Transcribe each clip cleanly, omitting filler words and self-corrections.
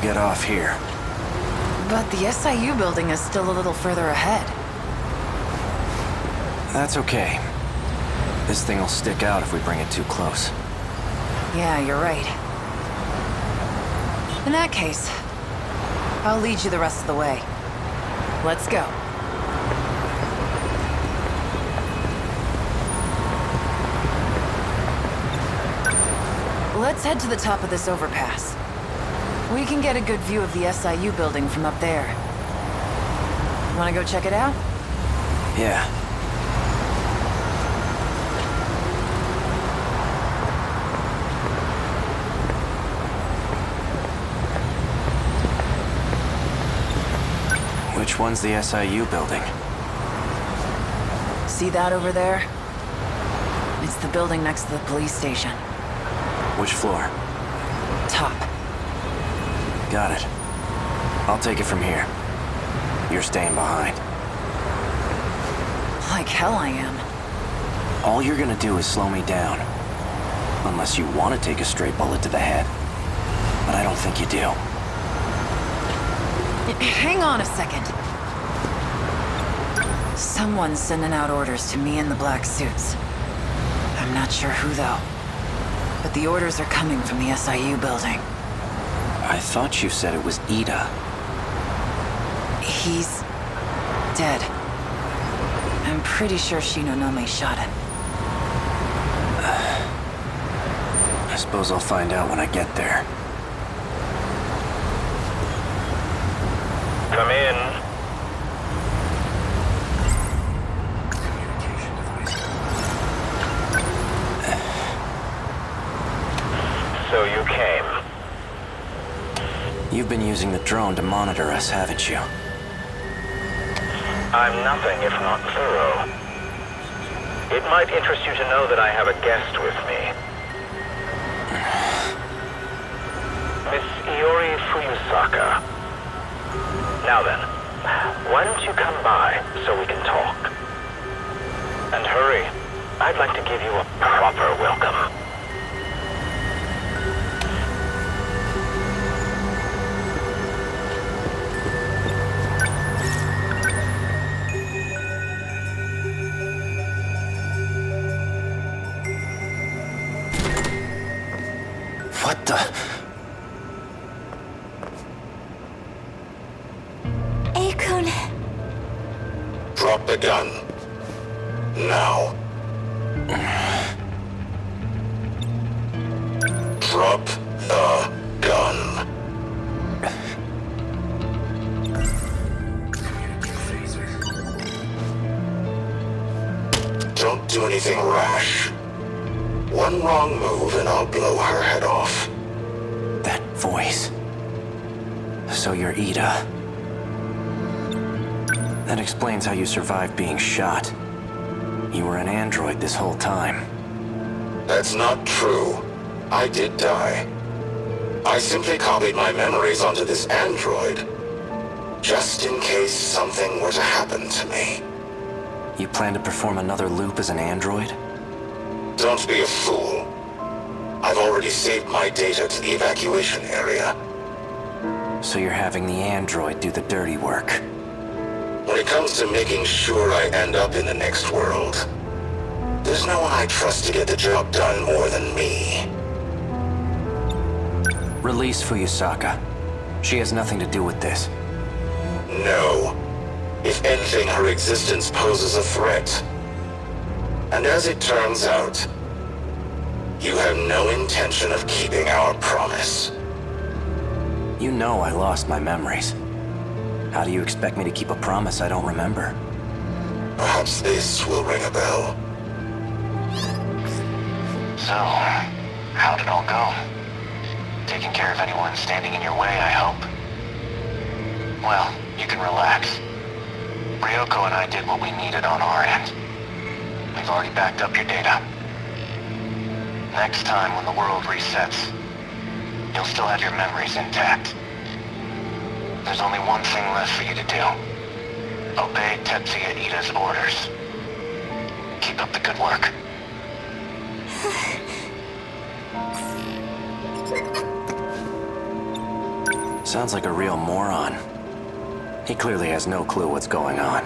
Get off here. But the SIU building is still a little further ahead. That's okay. This thing will stick out if we bring it too close. Yeah, you're right. In that case, I'll lead you the rest of the way. Let's go. Let's head to the top of this overpass. We can get a good view of the SIU building from up there. Wanna go check it out? Yeah. Which one's the SIU building? See that over there? It's the building next to the police station. Which floor? Top. Got it. I'll take it from here. You're staying behind. Like hell I am. All you're gonna do is slow me down. Unless you want to take a straight bullet to the head. But I don't think you do. Hang on a second. Someone's sending out orders to me in the black suits. I'm not sure who though. But the orders are coming from the SIU building. I thought you said it was Ida. He's dead. I'm pretty sure Shinonome shot him. I suppose I'll find out when I get there. Come in. So you came. You've been using the drone to monitor us, haven't you? I'm nothing if not thorough. It might interest you to know that I have a guest with me. Miss Iori Fuyusaka. Now then, why don't you come by so we can talk? And hurry. I'd like to give you a proper welcome. What the? Akun. Drop the gun. Now. Drop the gun. Don't do anything rash. One wrong move and I'll blow her head off. That voice. So you're Ida. That explains how you survived being shot. You were an android this whole time. That's not true. I did die. I simply copied my memories onto this android, just in case something were to happen to me. You plan to perform another loop as an android? Don't be a fool. I've already saved my data to the evacuation area. So you're having the android do the dirty work. When it comes to making sure I end up in the next world, there's no one I trust to get the job done more than me. Release Fuyusaka. She has nothing to do with this. No. If anything, her existence poses a threat. And as it turns out, you have no intention of keeping our promise. You know I lost my memories. How do you expect me to keep a promise I don't remember? Perhaps this will ring a bell. So, how'd it all go? Taking care of anyone standing in your way, I hope. Well, you can relax. Ryoko and I did what we needed on our end. We've already backed up your data. Next time when the world resets, you'll still have your memories intact. There's only one thing left for you to do. Obey Tetsuya Ida's orders. Keep up the good work. Sounds like a real moron. He clearly has no clue what's going on.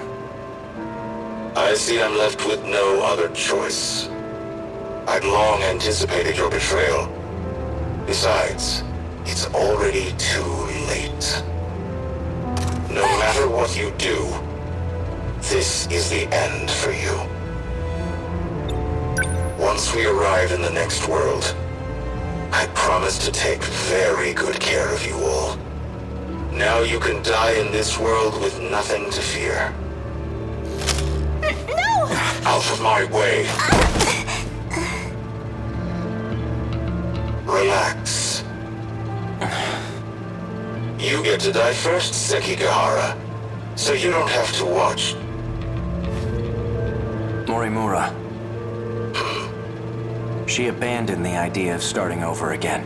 I see I'm left with no other choice. I'd long anticipated your betrayal. Besides, it's already too late. No matter what you do, this is the end for you. Once we arrive in the next world, I promise to take very good care of you all. Now you can die in this world with nothing to fear. No! Out of my way. Relax. You get to die first, Sekigahara, so you don't have to watch. Morimura. She abandoned the idea of starting over again,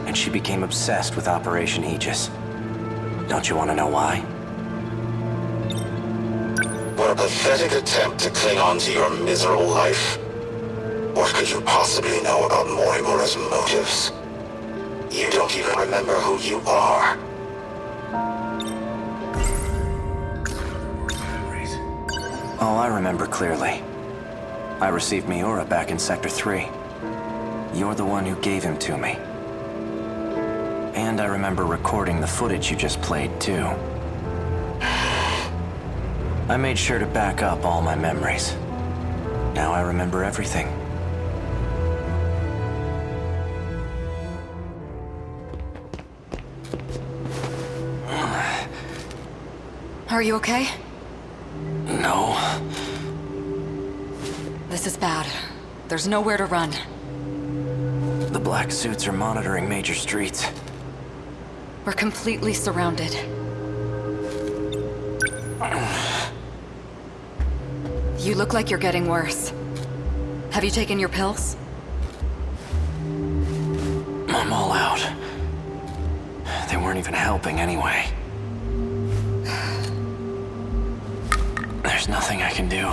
and she became obsessed with Operation Aegis. Don't you want to know why? What a pathetic attempt to cling on to your miserable life. What could you possibly know about Morimura's motives? You don't even remember who you are. Oh, I remember clearly. I received Miura back in Sector 3. You're the one who gave him to me. And I remember recording the footage you just played, too. I made sure to back up all my memories. Now I remember everything. Are you okay? No. This is bad. There's nowhere to run. The black suits are monitoring major streets. We're completely surrounded. You look like you're getting worse. Have you taken your pills? I'm all out. They weren't even helping anyway. There's nothing I can do.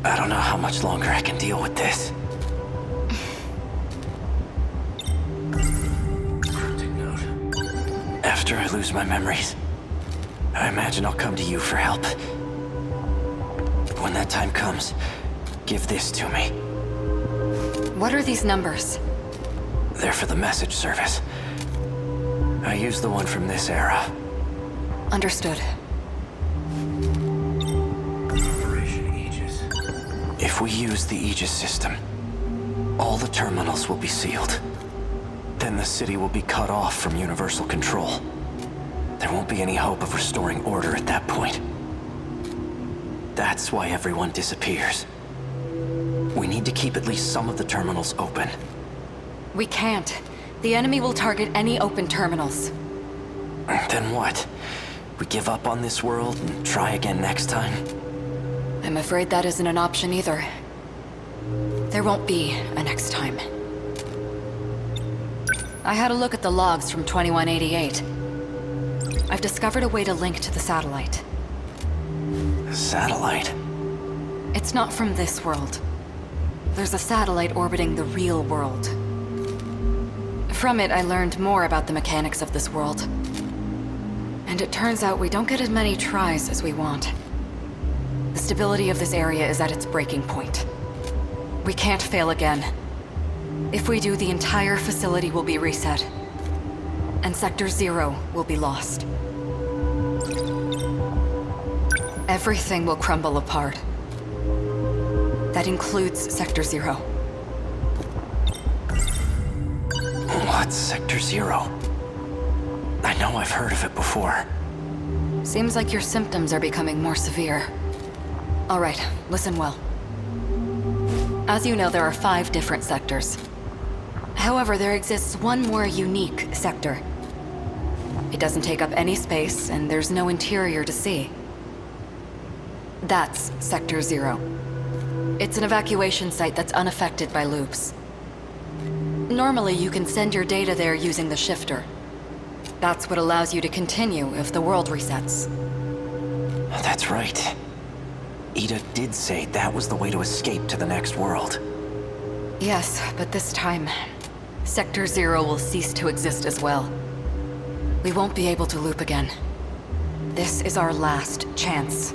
I don't know how much longer I can deal with this. After I lose my memories, I imagine I'll come to you for help. When that time comes, give this to me. What are these numbers? They're for the message service. I used the one from this era. Understood. Operation Aegis. If we use the Aegis system, all the terminals will be sealed. Then the city will be cut off from universal control. There won't be any hope of restoring order at that point. That's why everyone disappears. We need to keep at least some of the terminals open. We can't. The enemy will target any open terminals. Then what? We give up on this world and try again next time? I'm afraid that isn't an option either. There won't be a next time. I had a look at the logs from 2188. I've discovered a way to link to the satellite. Satellite? It's not from this world. There's a satellite orbiting the real world. From it, I learned more about the mechanics of this world. And it turns out we don't get as many tries as we want. The stability of this area is at its breaking point. We can't fail again. If we do, the entire facility will be reset. And Sector 0 will be lost. Everything will crumble apart. That includes Sector 0. What's Sector 0? I know I've heard of it before. Seems like your symptoms are becoming more severe. All right, listen well. As you know, there are 5 different sectors. However, there exists one more unique sector. It doesn't take up any space, and there's no interior to see. That's Sector 0. It's an evacuation site that's unaffected by loops. Normally, you can send your data there using the shifter. That's what allows you to continue if the world resets. That's right. Ida did say that was the way to escape to the next world. Yes, but this time, Sector 0 will cease to exist as well. We won't be able to loop again. This is our last chance.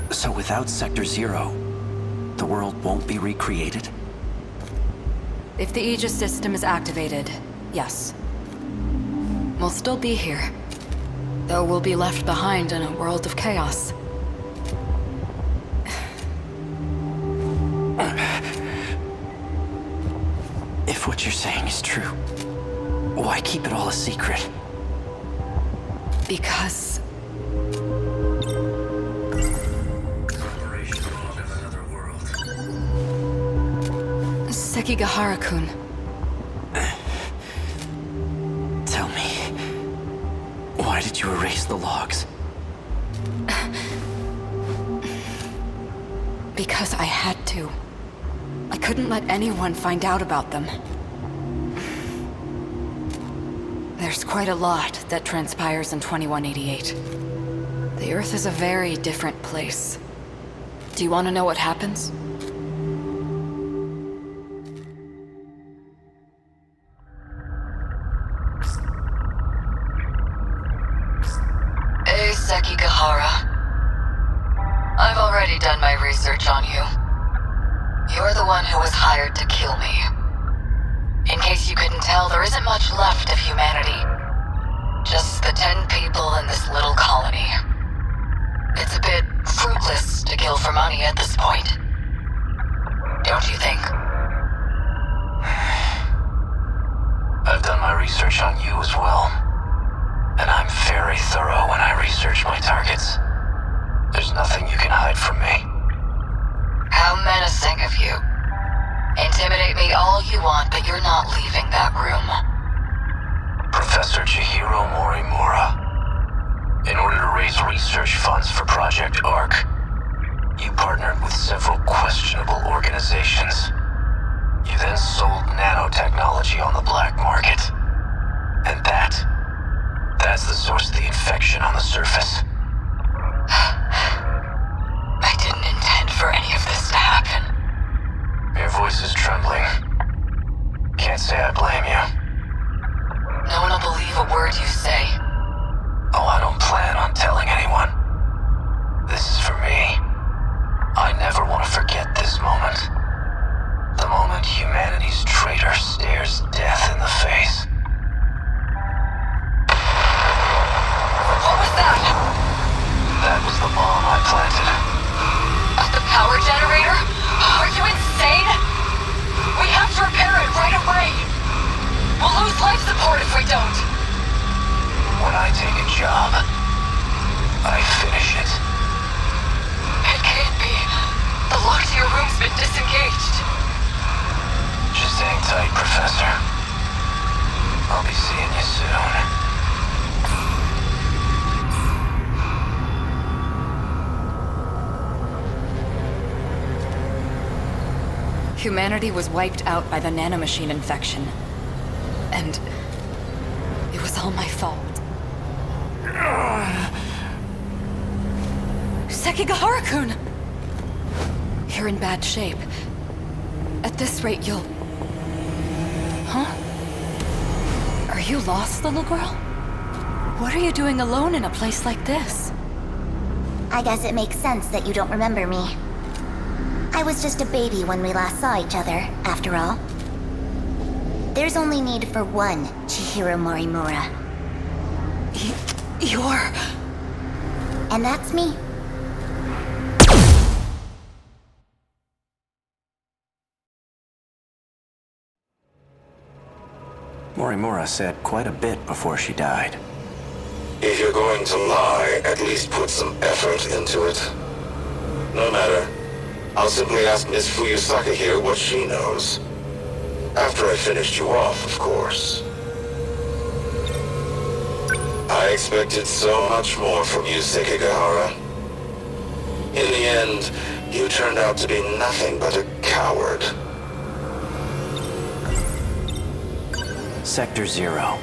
So without Sector 0, the world won't be recreated? If the Aegis system is activated, yes. We'll still be here. Though we'll be left behind in a world of chaos. If what you're saying is true, why keep it all a secret? Because... Sekigahara-kun. Tell me, why did you erase the logs? Because I had to. I couldn't let anyone find out about them. There's quite a lot that transpires in 2188. The Earth is a very different place. Do you want to know what happens? Hey, Sekigahara. I've already done my research on you. You're the one who was hired to kill me. In case you couldn't tell, there isn't much left of humanity. Just the 10 people in this little colony. It's a bit fruitless to kill for money at this point. Don't you think? I've done my research on you as well. And I'm very thorough when I research my targets. There's nothing you can hide from me. How menacing of you. Intimidate me all you want, but you're not leaving that room. Professor Chihiro Morimura. In order to raise research funds for Project ARC, you partnered with several questionable organizations. You then sold nanotechnology on the black market. And that's the source of the infection on the surface. I didn't intend for any of this to happen. Your voice is trembling. Can't say I blame you. No one will believe a word you say. Oh, I don't plan on telling anyone. This is for me. I never want to forget this moment. The moment humanity's traitor stares death in the face. What was that? That was the bomb I planted. The power generator? Are you insane? We have to repair it right away. We'll lose life support if we don't. When I take a job, I finish it. It can't be. The lock to your room's been disengaged. Just hang tight, Professor. I'll be seeing you soon. Humanity was wiped out by the nanomachine infection. And it was all my fault. Sekigahara-kun! You're in bad shape. At this rate, you'll... Huh? Are you lost, little girl? What are you doing alone in a place like this? I guess it makes sense that you don't remember me. I was just a baby when we last saw each other, after all. There's only need for one Chihiro Morimura. You're... And that's me. Morimura said quite a bit before she died. If you're going to lie, at least put some effort into it. No matter. I'll simply ask Miss Fuyusaka here what she knows. After I finished you off, of course. I expected so much more from you, Sekigahara. In the end, you turned out to be nothing but a coward. Sector 0.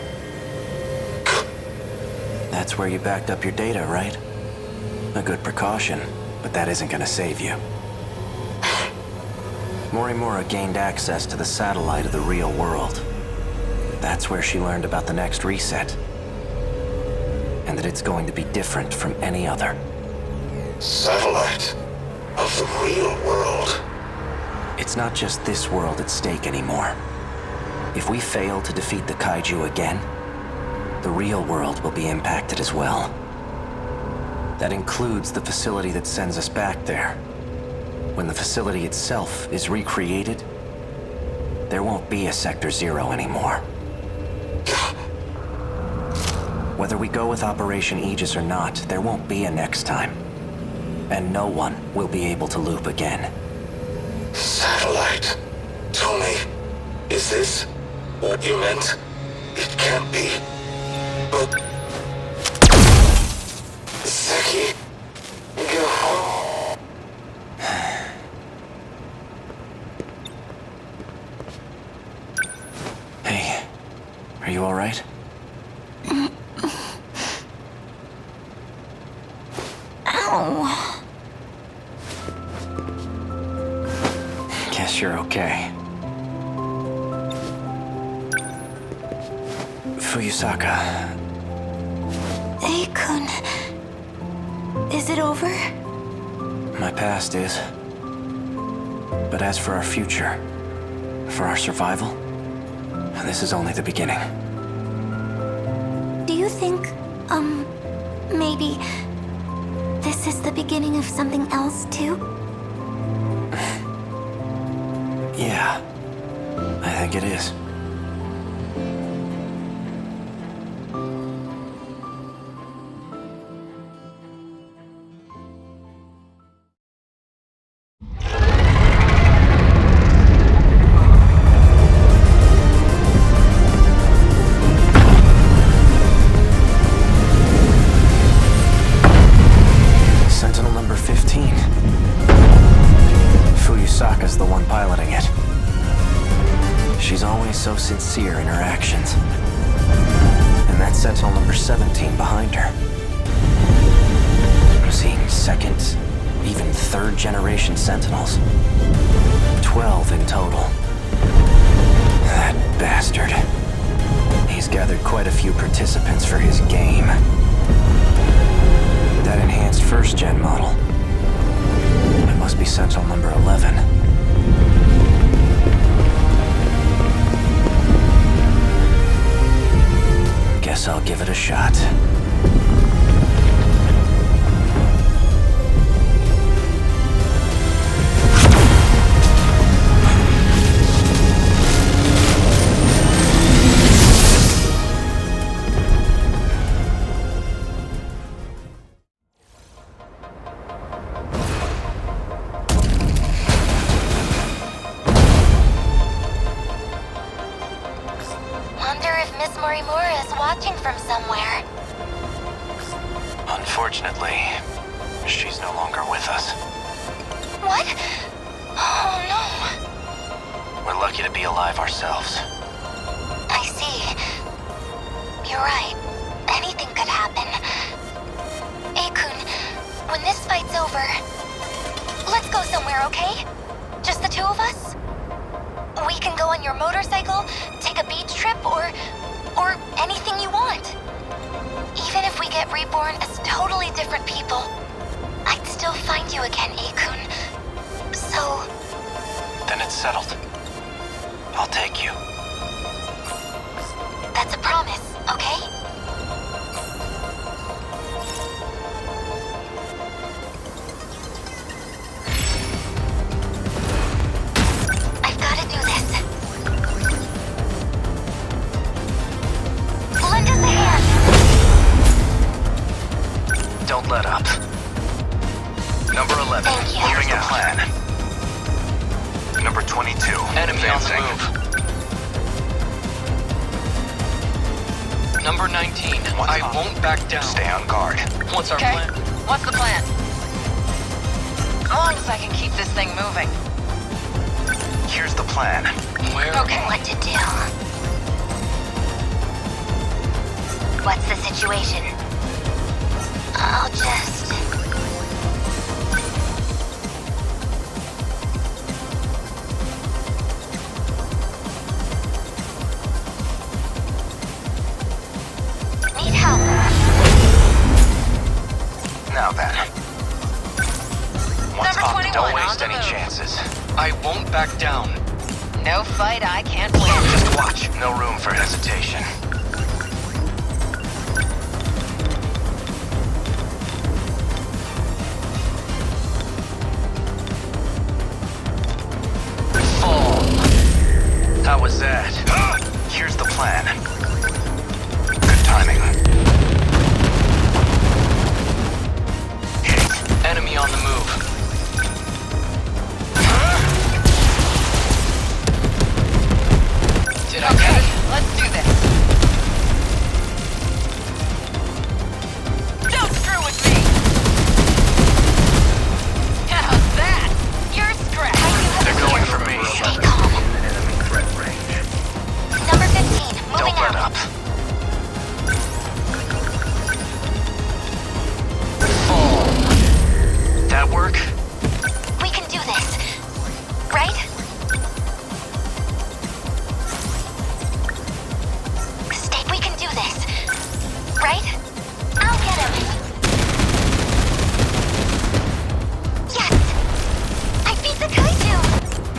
That's where you backed up your data, right? A good precaution, but that isn't gonna save you. Morimura gained access to the satellite of the real world. That's where she learned about the next reset. And that it's going to be different from any other. Satellite of the real world. It's not just this world at stake anymore. If we fail to defeat the kaiju again, the real world will be impacted as well. That includes the facility that sends us back there. When the facility itself is recreated, there won't be a Sector 0 anymore. Whether we go with Operation Aegis or not, there won't be a next time. And no one will be able to loop again. Satellite. Tell me, is this what you meant? It can't be. But... Seki... Go... Hey, are you all right? Ow. Guess you're okay. Fuyusaka. Ei-kun... Is it over? My past is. But as for our future, for our survival, this is only the beginning. Do you think, maybe... this is the beginning of something else, too? Yeah, I think it is. Sentinel number 15. Fuyusaka's the one piloting it. She's always so sincere in her actions. And that's Sentinel number 17 behind her. I'm seeing second, even third generation Sentinels. 12 in total. That bastard. He's gathered quite a few participants for his game. That enhanced first-gen model. It must be Sentinel number 11. Guess I'll give it a shot. Wonder if Miss Morimura is watching from somewhere. Unfortunately, she's no longer with us. What? Oh no. lucky to be alive ourselves. I see. You're right. Anything could happen. Akun, when this fight's over, let's go somewhere, okay? Just the two of us? We can go on your motorcycle, take a beach trip, or anything you want. Even if we get reborn as totally different people, I'd still find you again, Akun. So... Then it's settled. I'll take you. That's a promise, okay? I've gotta do this. Lend us a hand! Don't let up. Number 11, Thank you. moving out. Plan. Number 22, enemy advancing. On the move. Number 19, I won't back down. Stay on guard. What's our plan? What's the plan? As long as I can keep this thing moving. Here's the plan. Where? Okay. What to do? What's the situation? I'll just... Need help. Now then. What's Number up? 21, Don't on waste the any move. chances. I won't back down. No fight I can't win. Just watch. No room for hesitation. Fall. How was that? Here's the plan. Good timing. Hit. Enemy on the move. Did I get Okay, it? let's do this. Don't screw with me! How's that? You're stressed. They're going for me. Stay calm. Number 15, moving Don't let out. up. Fall. That work? We can do this. Right? We can do this. Right? I'll get him. Yes! I beat the kaiju!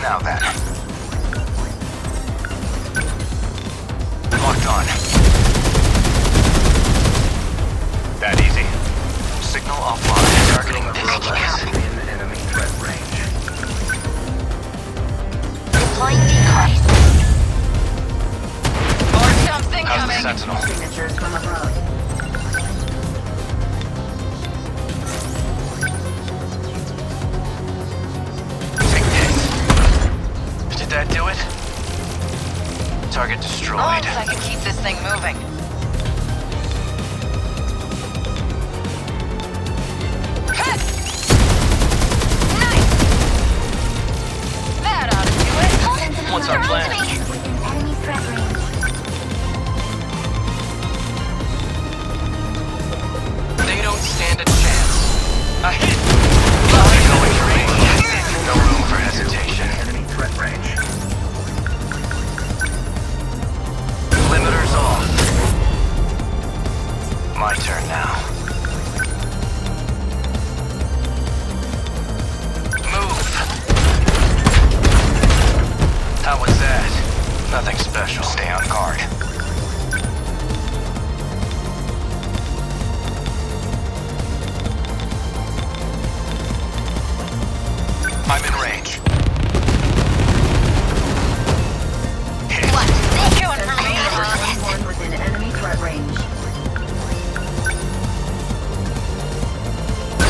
Now then. Locked on. That easy. Signal offline. Targeting this I can help. place. In enemy threat range. Deploying decoys. More something How's the coming. Sentinel? Signatures from abroad. Take this. Did that do it? Target As long destroyed. as I can keep this thing moving. Hit! Nice! That ought to do it. What's our plan? Enemy threat range. They don't stand a chance. A hit! Going for me. No room for hesitation. Enemy threat range. Limiters off. My turn now. Move. How was that? Nothing special. Stay on guard. I'm in range. Hit. What? Going for me. Number 21 within enemy threat range.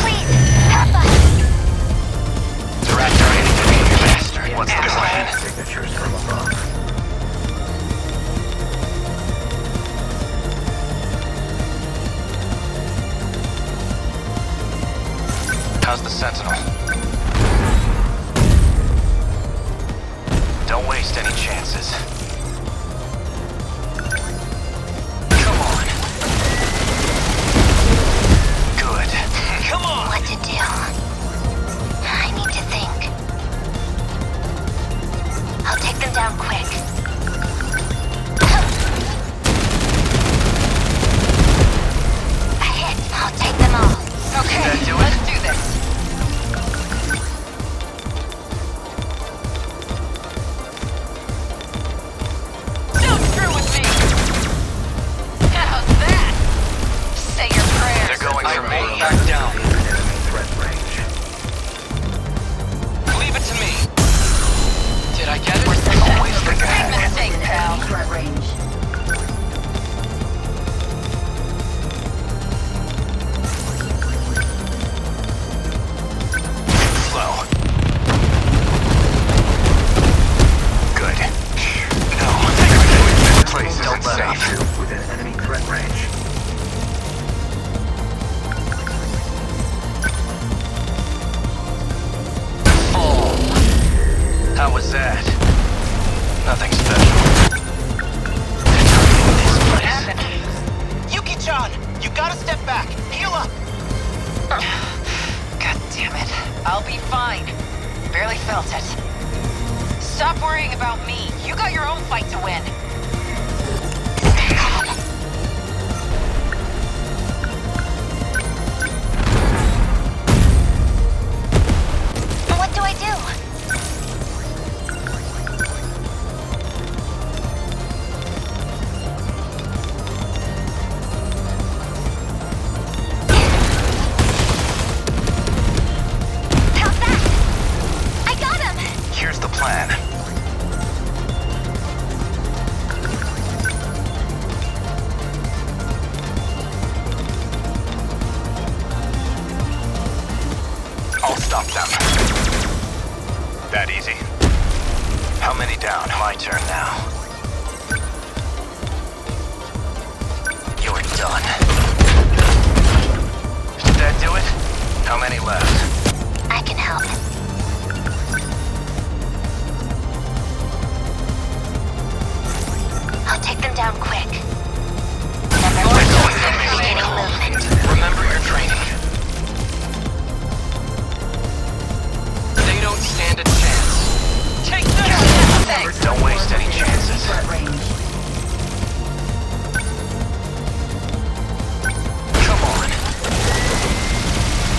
Please, help us! Director, anything faster. What's the plan? Signatures from above. chances. Come on. Good. Come on! What to do? I need to think. I'll take them down quick. A hit. I'll take them all. Okay, That do it? let's do this. Don't screw with me! How's that? Say your prayers. They're going I for me. won't Back down. Enemy threat range. Leave it to me. Did I get it? Always think ahead. Big mistake, pal. Enemy threat range. Slow. Good. No. This place isn't safe. Within enemy threat range. Oh. How was that? Nothing special. This place. Yuki-chan, you gotta step back. Heal up. God damn it. I'll be fine. Barely felt it. Stop worrying about me. You got your own fight to win. What do I do? How's that? I got him! Here's the plan. I'll stop them. That easy. How many down? My turn now. You're done. Did that do it? How many left? I can help. I'll take them down quick. Number one, beginning movement. Remember your training. They don't stand a chance. Take this! Thanks. Don't waste any chances. Threat range. Come on.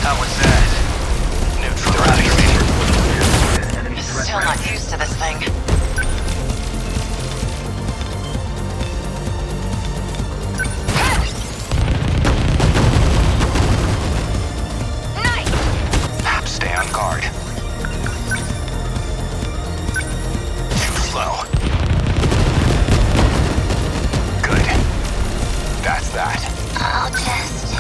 How was that? Neutral. They're out of here. Within enemy threat Still range. not used to this thing. Nice! Stay on guard. Too slow. Good. That's that. I'll just...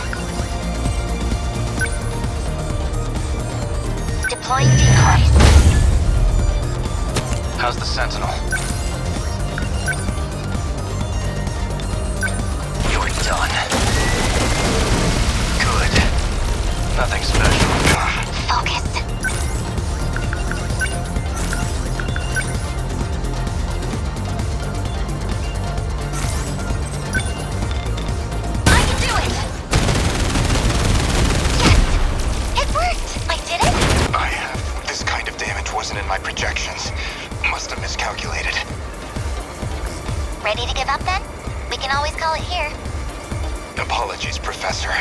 Deploying decoys. How's the Sentinel? You're done. Good. Nothing special. Focus. I can do it! Yes! It worked! I did it! This kind of damage wasn't in my projections. Must have miscalculated. Ready to give up then? We can always call it here. Apologies, Professor,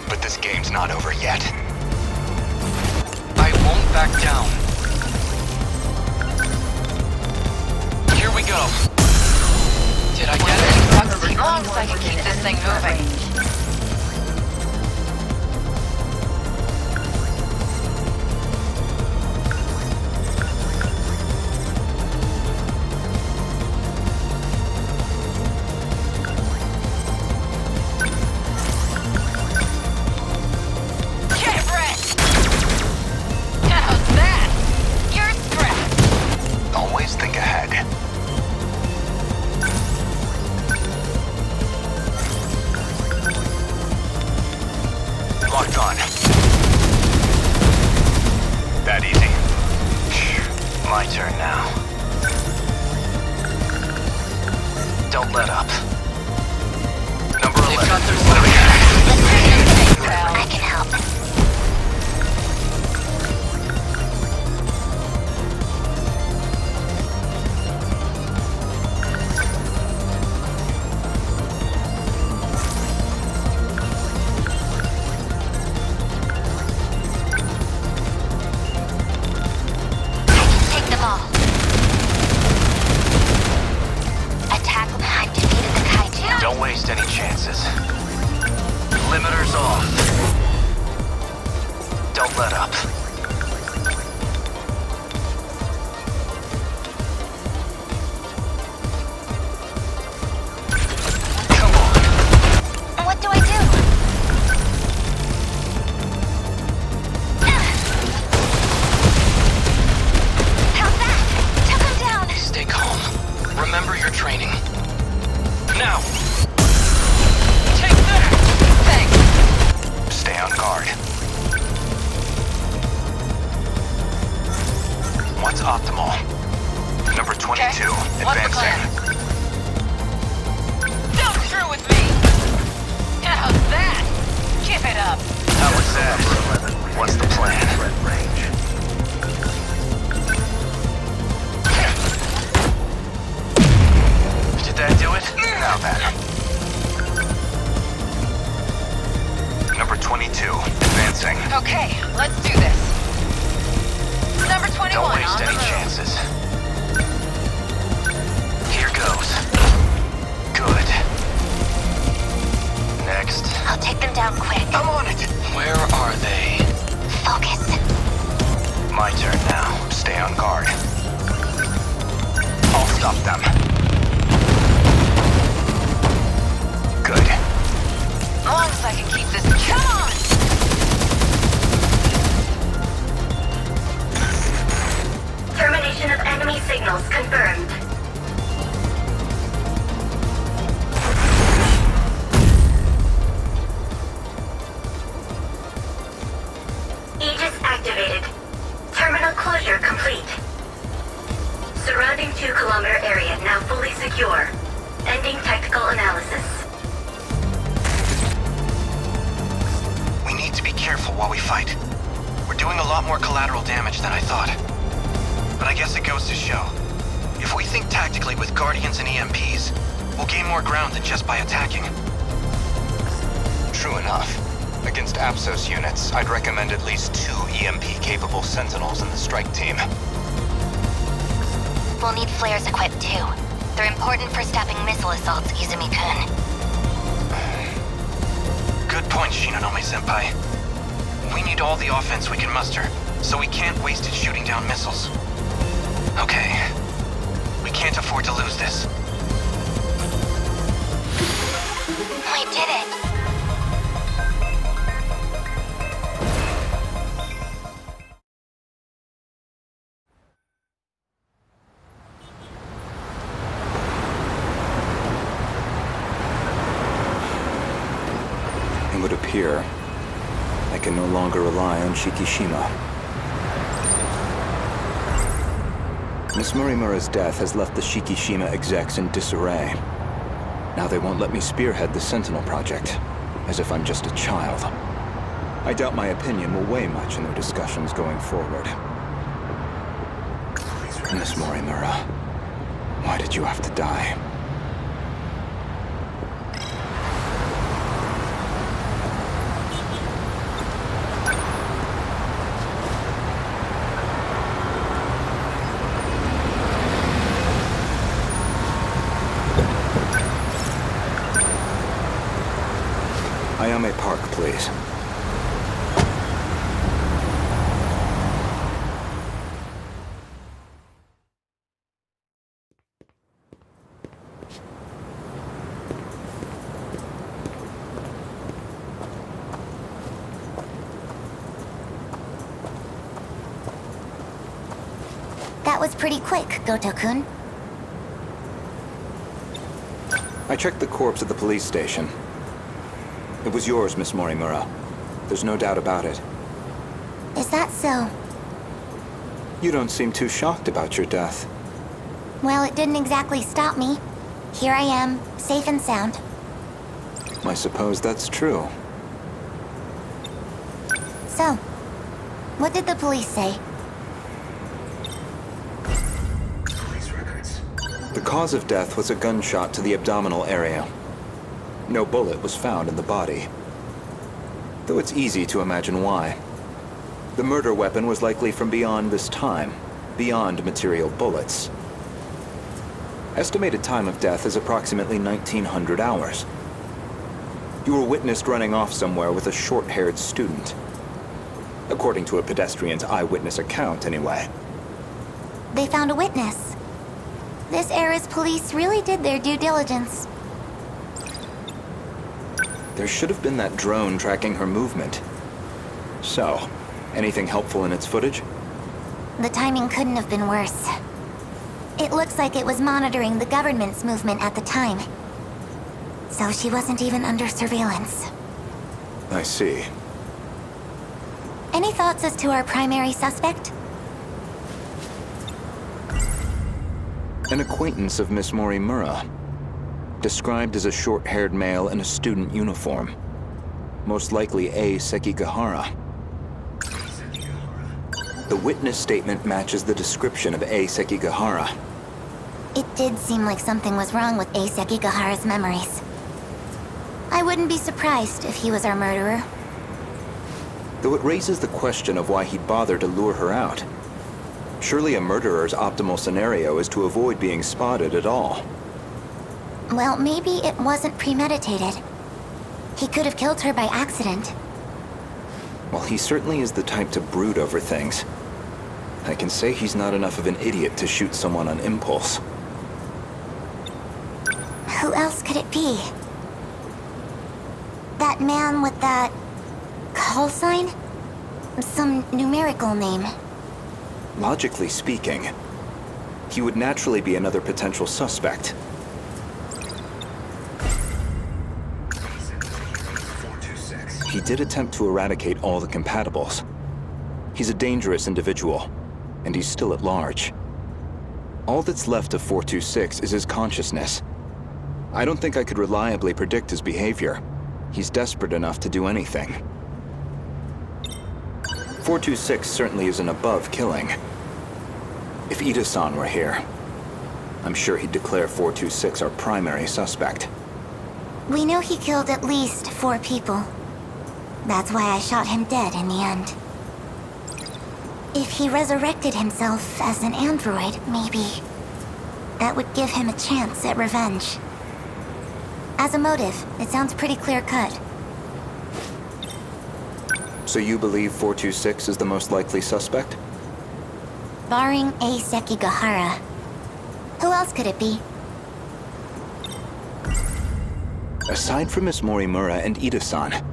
but this game's not over yet. I won't back down. Here we go. Did I get it? Bucks too long so I can keep this thing moving. Get wrecked! How's that? You're scrapped. Always think ahead. Locked on. That easy. My turn now. Don't let up. Number 11. They've got their I can help. Don't waste any chances. Limiters off. Don't let up. Come on. What do I do? How's that? Took him down. Stay calm. Remember your training. Now! Take that! Thanks. Stay on guard. What's optimal? Number 22, Okay. What's the plan? advancing. Don't screw with me! How's that? Give it up. How was that? What's the plan? Did that do it? Now then. Number 22, advancing. Okay, let's do this. Number 21 Don't waste on the any move. chances. Here goes. Good. Next. I'll take them down quick. I'm on it. Where are they? Focus. My turn now. Stay on guard. I'll stop them. Good. As long as I can keep this. Come on! Termination of enemy signals confirmed. Aegis activated. Terminal closure complete. Surrounding 2-kilometer area now fully secure. Ending tactical analysis. We need to be careful while we fight. We're doing a lot more collateral damage than I thought. But I guess it goes to show. If we think tactically with Guardians and EMPs, we'll gain more ground than just by attacking. True enough. Against Apsos units, I'd recommend at least 2 EMP-capable Sentinels in the strike team. We'll need flares equipped too. They're important for stopping missile assaults, Izumi-kun. Good point, Shinonome-senpai. We need all the offense we can muster, so we can't waste it shooting down missiles. Okay. We can't afford to lose this. We did it! It would appear I can no longer rely on Shikishima. Miss Morimura's death has left the Shikishima execs in disarray. Now they won't let me spearhead the Sentinel project, as if I'm just a child. I doubt my opinion will weigh much in their discussions going forward. Miss Morimura, why did you have to die? Ayame Park, please. That was pretty quick, Goto-kun. I checked the corpse at the police station. It was yours, Miss Morimura. There's no doubt about it. Is that so? You don't seem too shocked about your death. Well, it didn't exactly stop me. Here I am, safe and sound. I suppose that's true. So, what did the police say? Police records. The cause of death was a gunshot to the abdominal area. No bullet was found in the body. Though it's easy to imagine why. The murder weapon was likely from beyond this time, beyond material bullets. Estimated time of death is approximately 1900 hours. You were witnessed running off somewhere with a short-haired student. According to a pedestrian's eyewitness account, anyway. They found a witness. This era's police really did their due diligence. There should have been that drone tracking her movement. So, anything helpful in its footage? The timing couldn't have been worse. It looks like it was monitoring the government's movement at the time. So she wasn't even under surveillance. I see. Any thoughts as to our primary suspect? An acquaintance of Miss Morimura. Described as a short-haired male in a student uniform. Most likely A. Sekigahara. The witness statement matches the description of A. Sekigahara. It did seem like something was wrong with A. Sekigahara's memories. I wouldn't be surprised if he was our murderer. Though it raises the question of why he'd bother to lure her out. Surely a murderer's optimal scenario is to avoid being spotted at all. Well, maybe it wasn't premeditated. He could have killed her by accident. Well, he certainly is the type to brood over things. I can say he's not enough of an idiot to shoot someone on impulse. Who else could it be? That man with that call sign? Some numerical name. Logically speaking, he would naturally be another potential suspect. He did attempt to eradicate all the compatibles. He's a dangerous individual, and he's still at large. All that's left of 426 is his consciousness. I don't think I could reliably predict his behavior. He's desperate enough to do anything. 426 certainly isn't above killing. If Ida-san were here, I'm sure he'd declare 426 our primary suspect. We know he killed at least 4 people. That's why I shot him dead in the end. If he resurrected himself as an android, maybe that would give him a chance at revenge. As a motive, it sounds pretty clear-cut. So you believe 426 is the most likely suspect? Barring A. Sekigahara. Who else could it be? Aside from Miss Morimura and Ida-san,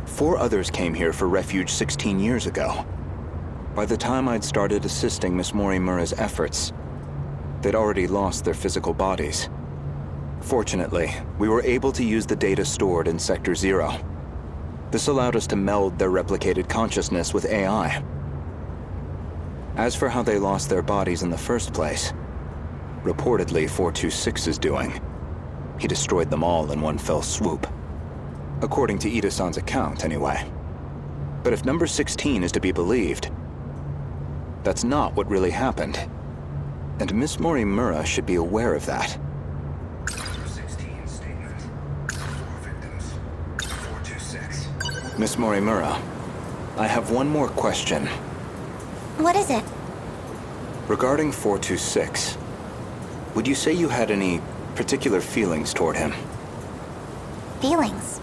4 others came here for refuge 16 years ago. By the time I'd started assisting Miss Morimura's efforts, they'd already lost their physical bodies. Fortunately, we were able to use the data stored in Sector 0. This allowed us to meld their replicated consciousness with AI. As for how they lost their bodies in the first place, reportedly 426 is doing. He destroyed them all in one fell swoop. According to Ida-san's account, anyway. But if number 16 is to be believed, that's not what really happened. And Miss Morimura should be aware of that. Miss Morimura, I have one more question. What is it? Regarding 426, would you say you had any particular feelings toward him? Feelings?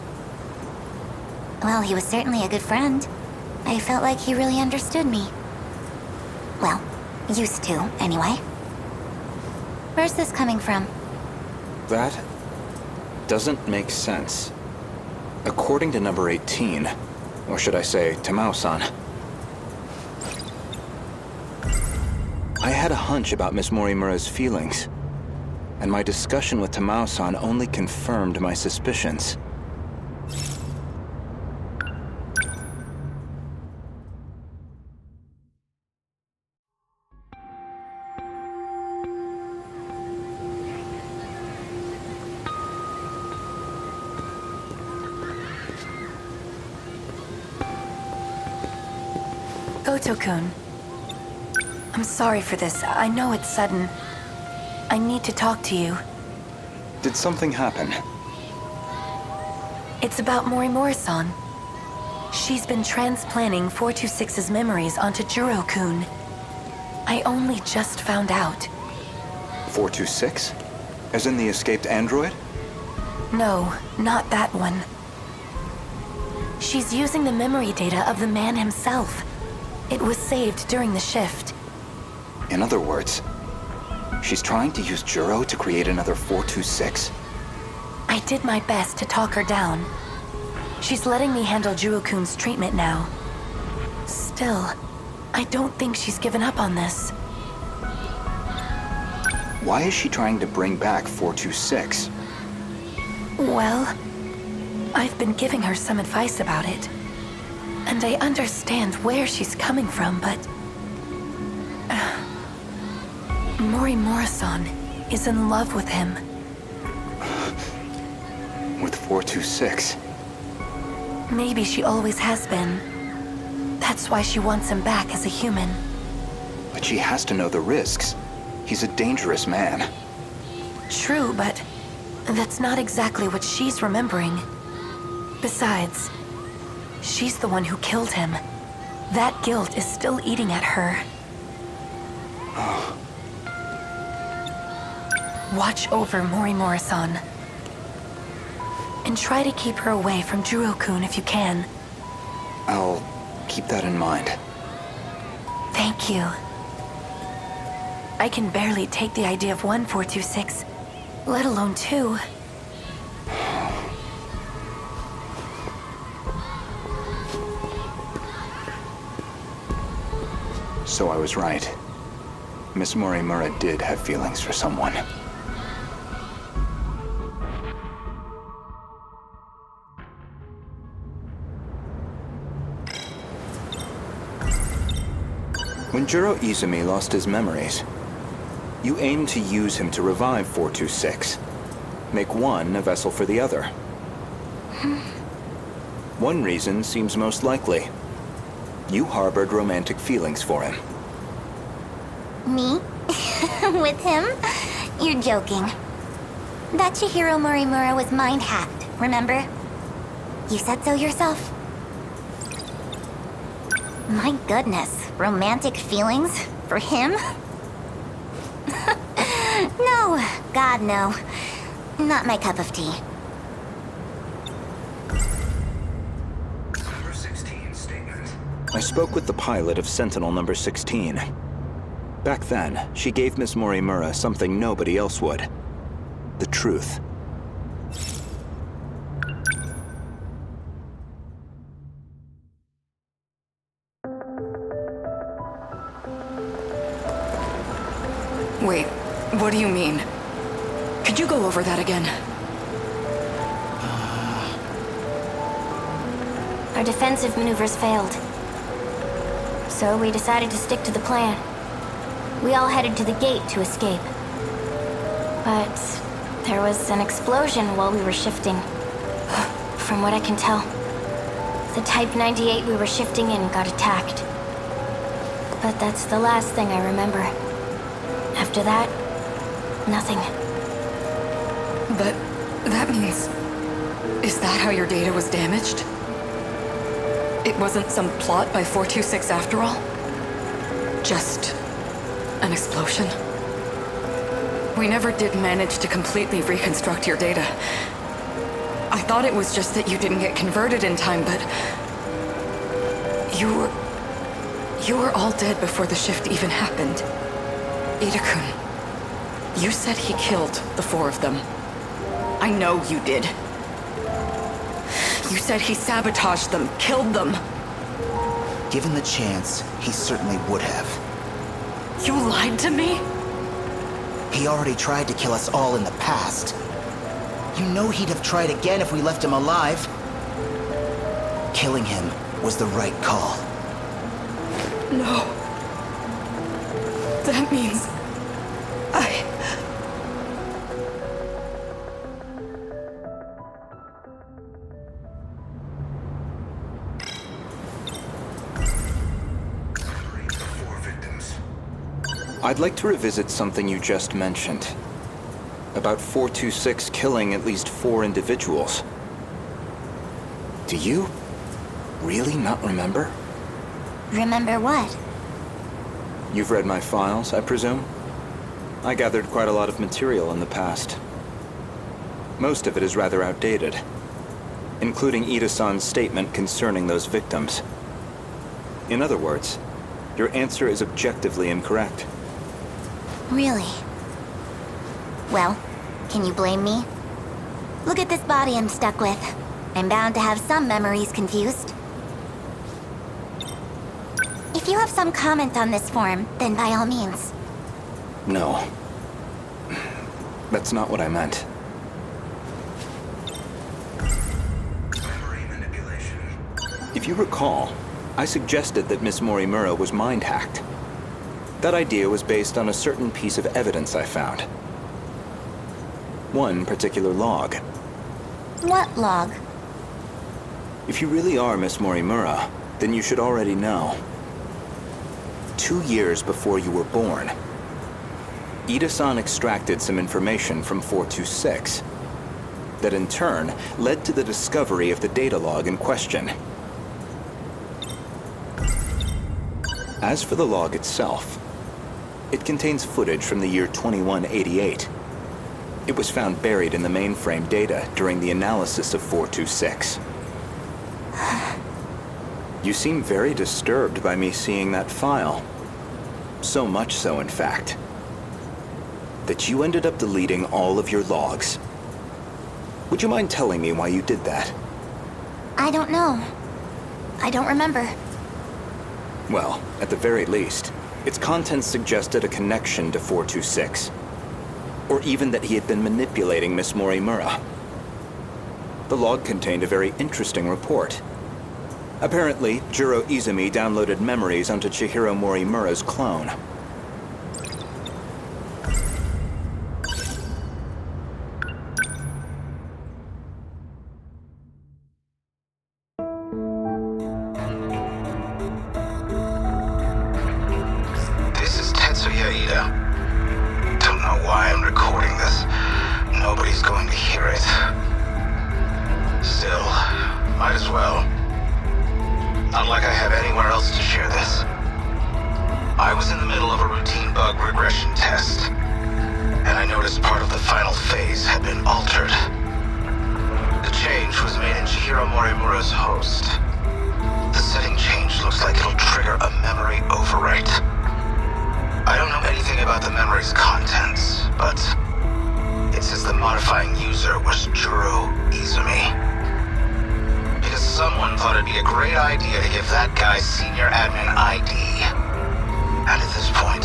Well, he was certainly a good friend. I felt like he really understood me. Well, used to, anyway. Where's this coming from? That doesn't make sense. According to number 18, or should I say, Tamao-san, I had a hunch about Miss Morimura's feelings, and my discussion with Tamao-san only confirmed my suspicions. Kyoto-kun. I'm sorry for this. I know it's sudden. I need to talk to you. Did something happen? It's about Morimura-san. She's been transplanting 426's memories onto Jiro-kun. I only just found out. 426? As in the escaped android? No, not that one. She's using the memory data of the man himself. It was saved during the shift. In other words, she's trying to use Jiro to create another 426? I did my best to talk her down. She's letting me handle Jiro-kun's treatment now. Still, I don't think she's given up on this. Why is she trying to bring back 426? Well, I've been giving her some advice about it. And I understand where she's coming from, but... Morimura-san is in love with him. With 426? Maybe she always has been. That's why she wants him back as a human. But she has to know the risks. He's a dangerous man. True, but that's not exactly what she's remembering. Besides, she's the one who killed him. That guilt is still eating at her. Watch over Morimura-san. And try to keep her away from Jiro-kun if you can. I'll keep that in mind. Thank you. I can barely take the idea of 1426, let alone 2. So I was right. Miss Morimura did have feelings for someone. When Jiro Izumi lost his memories, you aimed to use him to revive 426. Make one a vessel for the other. One reason seems most likely. You harbored romantic feelings for him. Me? With him? You're joking. That Chihiro Morimura was mind-hacked, remember? You said so yourself. My goodness, romantic feelings? For him? No, God no. Not my cup of tea. Number 16 statement. I spoke with the pilot of Sentinel number 16. Back then, she gave Miss Morimura something nobody else would. The truth. Wait, what do you mean? Could you go over that again? Our defensive maneuvers failed. So we decided to stick to the plan. We all headed to the gate to escape. But there was an explosion while we were shifting. From what I can tell, the Type 98 we were shifting in got attacked. But that's the last thing I remember. After that, nothing. But that means... Is that how your data was damaged? It wasn't some plot by 426 after all? Just an explosion? We never did manage to completely reconstruct your data. I thought it was just that you didn't get converted in time, but... You were all dead before the shift even happened. Ida-kun, you said he killed the 4 of them. I know you did. You said he sabotaged them, killed them. Given the chance, he certainly would have. You lied to me? He already tried to kill us all in the past. You know he'd have tried again if we left him alive. Killing him was the right call. No. That means... I'd like to revisit something you just mentioned. About 426 killing at least 4 individuals. Do you really not remember? Remember what? You've read my files, I presume? I gathered quite a lot of material in the past. Most of it is rather outdated, including Ida-san's statement concerning those victims. In other words, your answer is objectively incorrect. Really? Well, can you blame me? Look at this body I'm stuck with. I'm bound to have some memories confused. If you have some comment on this form, then by all means. No. That's not what I meant. Memory manipulation. If you recall, I suggested that Miss Morimura was mind-hacked. That idea was based on a certain piece of evidence I found. One particular log. What log? If you really are Miss Morimura, then you should already know. 2 years before you were born, Ida-san extracted some information from 426 that in turn led to the discovery of the data log in question. As for the log itself, it contains footage from the year 2188. It was found buried in the mainframe data during the analysis of 426. You seem very disturbed by me seeing that file. So much so, in fact, that you ended up deleting all of your logs. Would you mind telling me why you did that? I don't know. I don't remember. Well, at the very least, its contents suggested a connection to 426. Or even that he had been manipulating Miss Morimura. The log contained a very interesting report. Apparently, Jiro Izumi downloaded memories onto Chihiro Morimura's clone. This is Tetsuya Ida. Don't know why I'm recording this. Nobody's going to hear it. Still, might as well. Not like I have anywhere else to share this. I was in the middle of a routine bug regression test, and I noticed part of the final phase had been altered. The change was made in Chihiro Morimura's host. The setting change looks like it'll trigger a memory overwrite. I don't know anything about the memory's contents, but it says the modifying user was Jiro Izumi. Because someone thought it'd be a great idea to give that guy senior admin ID. And at this point,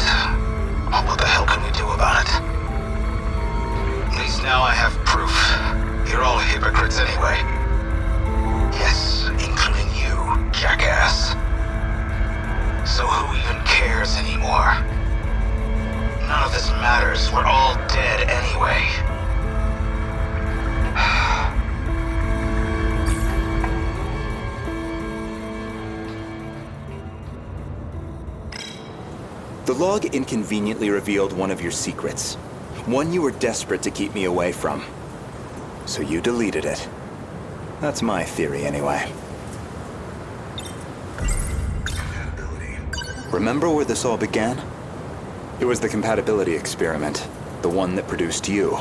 what the hell can we do about it? At least now I have proof. You're all hypocrites anyway. Yes, including you, jackass. So who even cares anymore? None of this matters. We're all dead anyway. The log inconveniently revealed one of your secrets. One you were desperate to keep me away from. So you deleted it. That's my theory, anyway. Remember where this all began? It was the compatibility experiment, the one that produced you.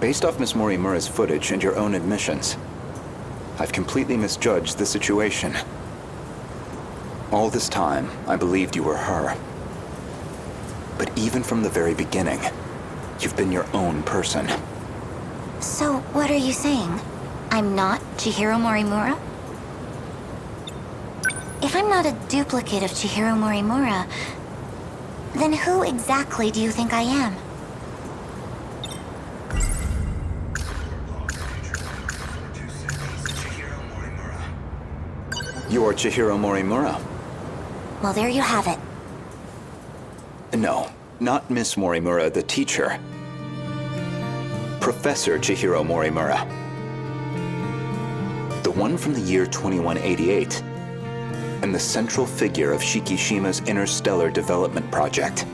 Based off Miss Morimura's footage and your own admissions, I've completely misjudged the situation. All this time, I believed you were her. But even from the very beginning, you've been your own person. So, what are you saying? I'm not Chihiro Morimura? If I'm not a duplicate of Chihiro Morimura, then who exactly do you think I am? You're Chihiro Morimura. Well, there you have it. No, not Miss Morimura, the teacher. Professor Chihiro Morimura. The one from the year 2188. And the central figure of Shikishima's interstellar development project.